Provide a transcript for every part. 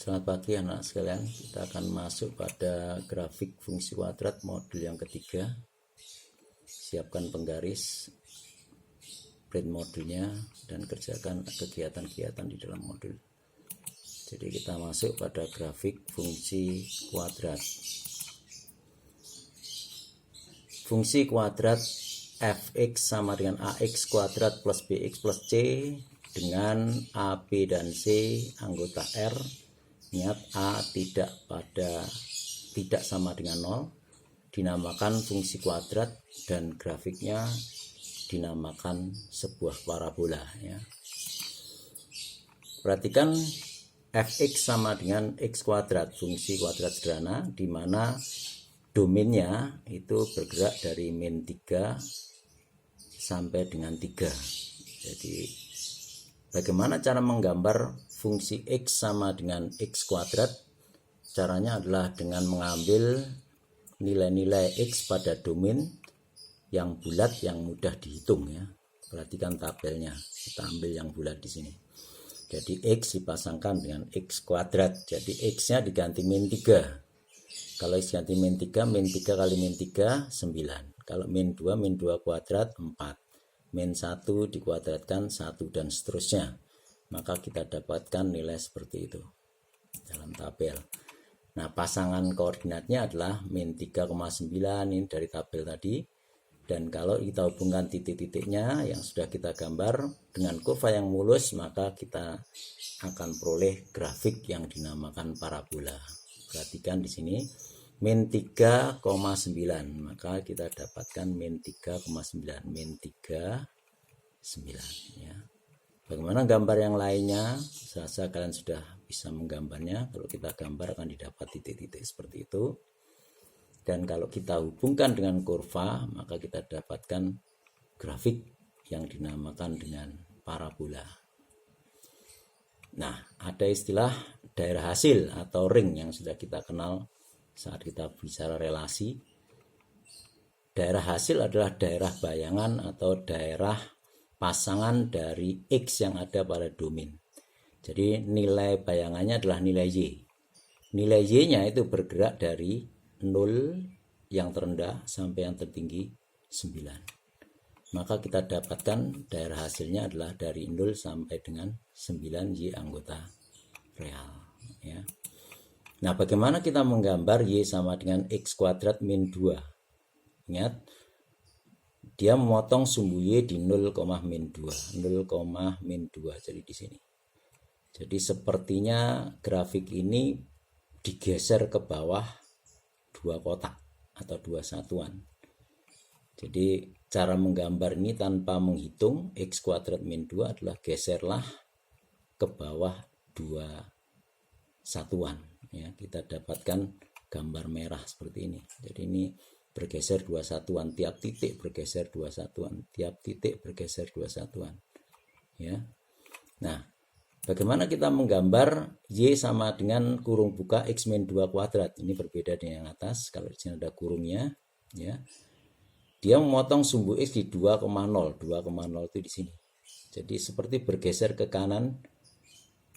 Selamat pagi anak sekalian, kita akan masuk pada grafik fungsi kuadrat modul yang ketiga. Siapkan penggaris, print modulnya, dan kerjakan kegiatan-kegiatan di dalam modul. Jadi kita masuk pada grafik fungsi kuadrat. Fungsi kuadrat fx sama dengan ax kuadrat plus bx plus c dengan a, b, dan c anggota R. Ingat a tidak sama dengan 0, dinamakan fungsi kuadrat dan grafiknya dinamakan sebuah parabola ya. Perhatikan fx sama dengan x kuadrat, fungsi kuadrat sederhana di mana domainnya itu bergerak dari min 3 sampai dengan 3. Jadi bagaimana cara menggambar fungsi x sama dengan x kuadrat? Caranya adalah dengan mengambil nilai-nilai x pada domain yang bulat yang mudah dihitung ya. Perhatikan tabelnya, kita ambil yang bulat di sini. Jadi x dipasangkan dengan x kuadrat. Jadi x-nya diganti min 3. Kalau x ganti min 3 kali min 3 9. Kalau min 2 kuadrat 4. Min 1 dikuadratkan 1 dan seterusnya. Maka kita dapatkan nilai seperti itu dalam tabel. Nah, pasangan koordinatnya adalah min 3,9 ini dari tabel tadi. Dan kalau kita hubungkan titik-titiknya yang sudah kita gambar dengan kurva yang mulus, maka kita akan peroleh grafik yang dinamakan parabola. Perhatikan di sini min 3,9, maka kita dapatkan min 3,9, min 39 ya. Bagaimana gambar yang lainnya? Saya kalian sudah bisa menggambarnya. Kalau kita gambar akan didapat titik-titik seperti itu. Dan kalau kita hubungkan dengan kurva, maka kita dapatkan grafik yang dinamakan dengan parabola. Nah, ada istilah daerah hasil atau ring yang sudah kita kenal saat kita bicara relasi. Daerah hasil adalah daerah bayangan atau daerah pasangan dari x yang ada pada domain. Jadi nilai bayangannya adalah nilai y. Nilai y-nya itu bergerak dari 0 yang terendah sampai yang tertinggi 9. Maka kita dapatkan daerah hasilnya adalah dari 0 sampai dengan 9 y anggota real ya. Nah, bagaimana kita menggambar y sama dengan x kuadrat min 2? Ingat, dia memotong sumbu y di 0, min 2. Jadi di sini. Jadi sepertinya grafik ini digeser ke bawah 2 kotak atau 2 satuan. Jadi cara menggambar ini tanpa menghitung x kuadrat min 2 adalah geserlah ke bawah 2 satuan ya. Kita dapatkan gambar merah seperti ini. Jadi ini bergeser 2 satuan, tiap titik bergeser 2 satuan, tiap titik bergeser 2 satuan ya. Nah, bagaimana kita menggambar y sama dengan kurung buka x min 2 kuadrat? Ini berbeda dengan yang atas. Kalau di sini ada kurungnya ya. Dia memotong sumbu x di 2,0 itu di sini. Jadi seperti bergeser ke kanan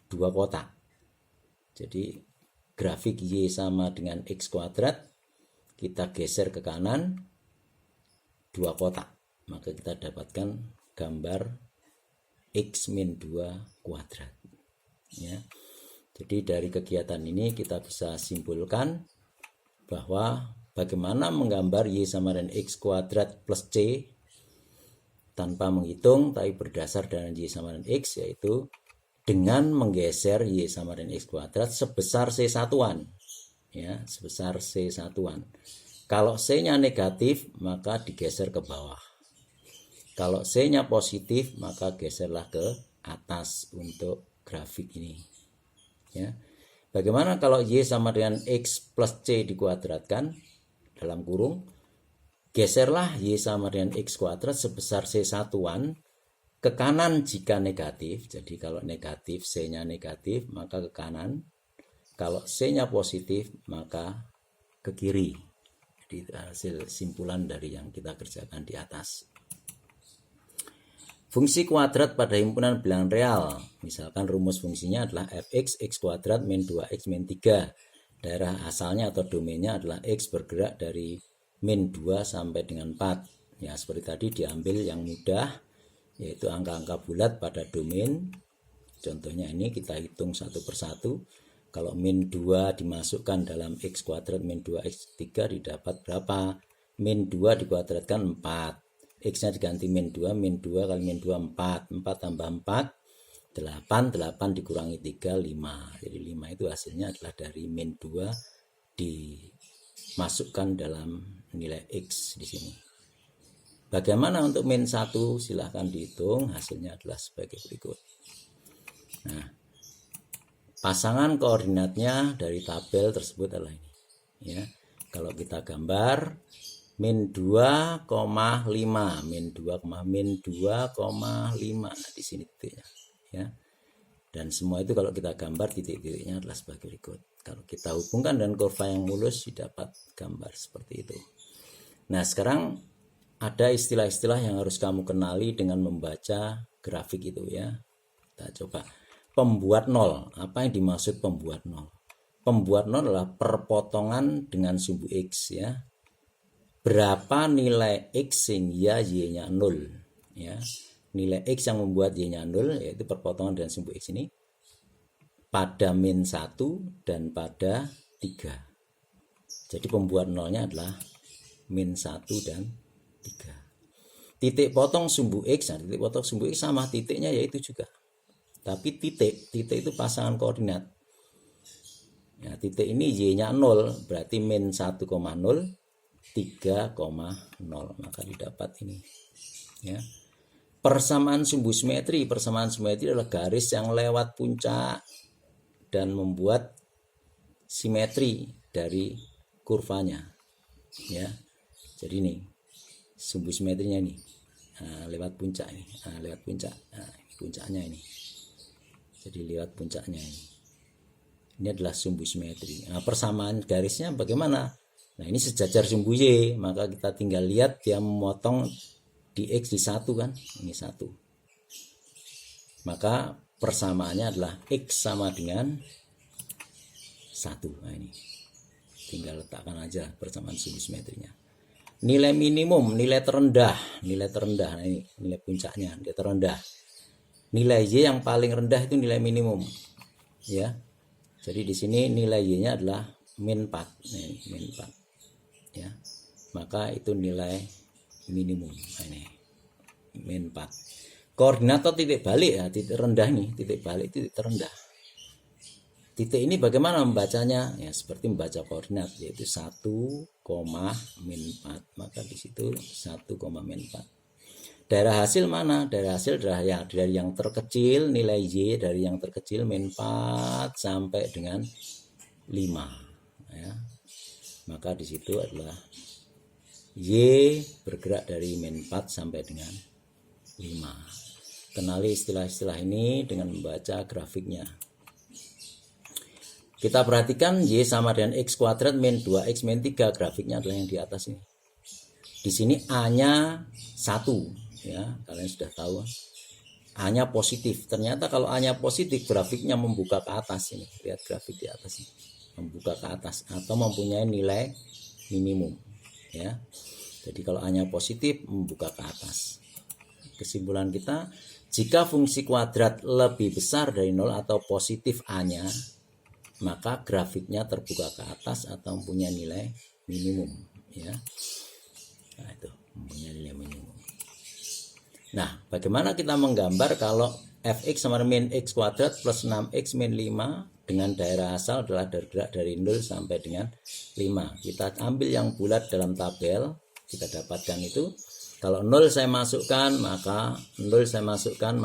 2 kotak. Jadi grafik y sama dengan x kuadrat, kita geser ke kanan 2 kotak, maka kita dapatkan gambar x min 2 kuadrat ya. Jadi dari kegiatan ini kita bisa simpulkan bahwa bagaimana menggambar y sama dengan x kuadrat plus c tanpa menghitung tapi berdasar dengan y sama dengan x, yaitu dengan menggeser y sama dengan x kuadrat sebesar c satuan ya, sebesar c satuan. Kalau c-nya negatif maka digeser ke bawah. Kalau c-nya positif maka geserlah ke atas untuk grafik ini ya. Bagaimana kalau y sama dengan x plus c dikuadratkan dalam kurung? Geserlah y sama dengan x kuadrat sebesar c satuan ke kanan jika negatif. Jadi kalau negatif, c-nya negatif maka ke kanan. Kalau c-nya positif maka ke kiri. Jadi hasil simpulan dari yang kita kerjakan di atas. Fungsi kuadrat pada himpunan bilangan real. Misalkan rumus fungsinya adalah fx, x kuadrat min 2x min 3. Daerah asalnya atau domainnya adalah x bergerak dari min 2 sampai dengan 4. Ya, seperti tadi diambil yang mudah, yaitu angka-angka bulat pada domain. Contohnya ini kita hitung satu persatu. Kalau min 2 dimasukkan dalam x kuadrat min 2x3 didapat berapa? Min 2 dikuadratkan 4. X-nya diganti min 2 kali min 2 4 tambah 4 8 dikurangi 3 5. Jadi 5 itu hasilnya adalah dari min 2 dimasukkan dalam nilai X di sini. Bagaimana untuk min 1? Silahkan dihitung, hasilnya adalah sebagai berikut. Nah, pasangan koordinatnya dari tabel tersebut adalah ini. Ya, kalau kita gambar min 2,5 min 2,5 di sini titiknya, ya. Dan semua itu kalau kita gambar titik-titiknya adalah sebagai berikut. Kalau kita hubungkan dengan kurva yang mulus didapat gambar seperti itu. Nah, sekarang ada istilah-istilah yang harus kamu kenali dengan membaca grafik itu, ya. Kita coba. Pembuat nol. Apa yang dimaksud pembuat nol? Pembuat nol adalah perpotongan dengan sumbu X, ya. Berapa nilai X sehingga Y-nya 0, ya. Nilai X yang membuat Y-nya 0 yaitu perpotongan dengan sumbu X ini pada min 1 dan pada 3. Jadi pembuat nolnya adalah min 1 dan 3. Titik potong sumbu X, nah titik potong sumbu X sama titiknya yaitu juga. Tapi titik itu pasangan koordinat. Ya, titik ini Y-nya 0 berarti min 1,0 3,0, maka didapat ini, ya. Persamaan sumbu simetri adalah garis yang lewat puncak dan membuat simetri dari kurvanya, ya. Jadi ini sumbu simetrinya ini, nah, lewat puncak ini, lewat puncak, nah, puncaknya ini, jadi lewat puncaknya ini adalah sumbu simetri. Nah, persamaan garisnya bagaimana? Nah, ini sejajar sumbu Y, maka kita tinggal lihat dia memotong di X di 1 kan, ini 1. Maka persamaannya adalah X sama dengan 1. Nah, ini tinggal letakkan aja persamaan sumbu simetrinya. Nilai minimum, nilai terendah. Nah, ini nilai puncaknya, nilai terendah. Nilai Y yang paling rendah itu nilai minimum, ya. Jadi di sini nilai Y-nya adalah min 4. Nah, ini min 4. Ya, maka itu nilai minimum. Nah, ini min 4. Koordinat atau titik balik, ya, titik rendah nih, titik balik titik terendah. Titik ini bagaimana membacanya? Ya, seperti membaca koordinat, yaitu 1, min 4. Maka di situ 1, min 4. Daerah hasil mana? Daerah hasil adalah ya, dari yang terkecil nilai Y, dari yang terkecil min 4 sampai dengan 5, ya. Maka di situ adalah Y bergerak dari min 4 sampai dengan 5. Kenali istilah-istilah ini dengan membaca grafiknya. Kita perhatikan Y sama dengan X kuadrat min 2X min 3. Grafiknya adalah yang di atas ini. Di sini A-nya 1, ya, kalian sudah tahu. A-nya positif. Ternyata kalau A-nya positif, grafiknya membuka ke atas ini. Lihat grafik di atas ini. Membuka ke atas atau mempunyai nilai minimum, ya. Jadi kalau A-nya positif membuka ke atas. Kesimpulan kita, jika fungsi kuadrat lebih besar dari 0 atau positif A-nya, maka grafiknya terbuka ke atas atau mempunyai nilai minimum, ya. Nah, itu mempunyai nilai minimum. Nah, bagaimana kita menggambar kalau fx sama min x kuadrat plus 6x min 5 dengan daerah asal adalah bergerak dari 0 sampai dengan 5. Kita ambil yang bulat dalam tabel, kita dapatkan itu. Kalau 0 saya masukkan, maka 0 saya masukkan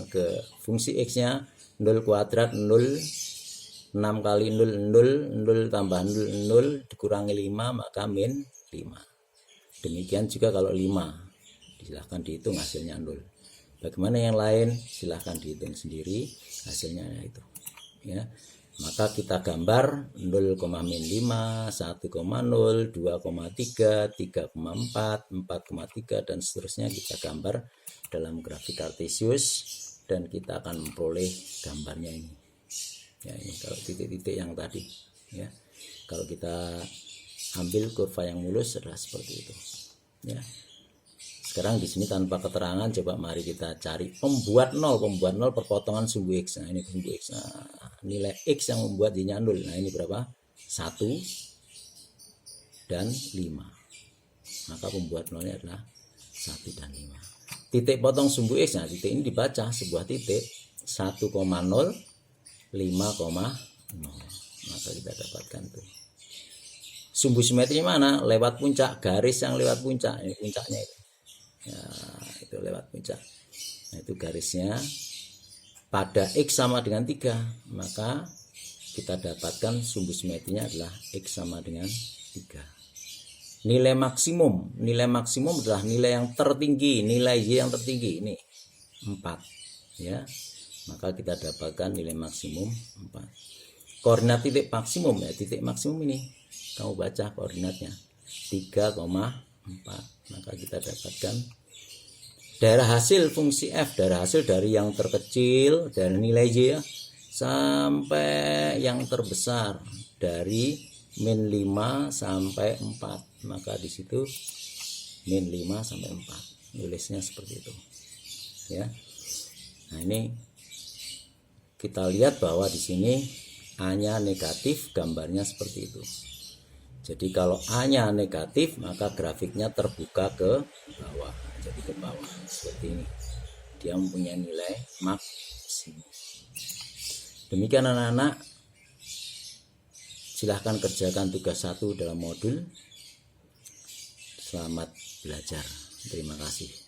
ke fungsi x-nya 0 kuadrat 0, 6 kali 0, 0 tambah 0 dikurangi 5, maka min 5. Demikian juga kalau 5, silahkan dihitung hasilnya 0. Bagaimana yang lain? Silahkan dihitung sendiri hasilnya itu, ya. Maka kita gambar 0,-5, 1,0, 2,3, 3,4, 4,3 dan seterusnya kita gambar dalam grafik kartesius dan kita akan memperoleh gambarnya ini. Ya, ini kalau titik-titik yang tadi ya. Kalau kita ambil kurva yang mulus adalah seperti itu. Ya. Sekarang di sini tanpa keterangan coba mari kita cari pembuat 0 perpotongan sumbu X. Nah, ini sumbu X. Nah, nilai X yang membuat jadinya 0. Nah, ini berapa? 1 dan 5. Maka pembuat 0-nya adalah 1 dan 5. Titik potong sumbu X. Nah, titik ini dibaca sebuah titik 1,0, 5,0. Maka kita dapatkan tuh. Sumbu simetri mana? Lewat puncak, garis yang lewat puncak. Ini puncaknya itu. Ya, itu lewat puncak. Nah, itu garisnya. Pada X sama dengan 3, maka kita dapatkan sumbu simetrinya adalah X sama dengan 3. Nilai maksimum adalah nilai yang tertinggi, nilai Y yang tertinggi ini 4 ya. Maka kita dapatkan nilai maksimum 4. Koordinat titik maksimum ya, titik maksimum ini kamu baca koordinatnya 3,4. Maka kita dapatkan daerah hasil fungsi f, daerah hasil dari yang terkecil dari nilai y ya, sampai yang terbesar dari min 5 sampai 4. Maka di situ min 5 sampai 4. Nulisnya seperti itu. Ya. Nah, ini kita lihat bahwa di sini A-nya negatif, gambarnya seperti itu. Jadi kalau A-nya negatif, maka grafiknya terbuka ke bawah. Jadi ke bawah seperti ini. Dia mempunyai nilai maksimum. Demikian anak-anak. Silahkan kerjakan tugas 1 dalam modul. Selamat belajar. Terima kasih.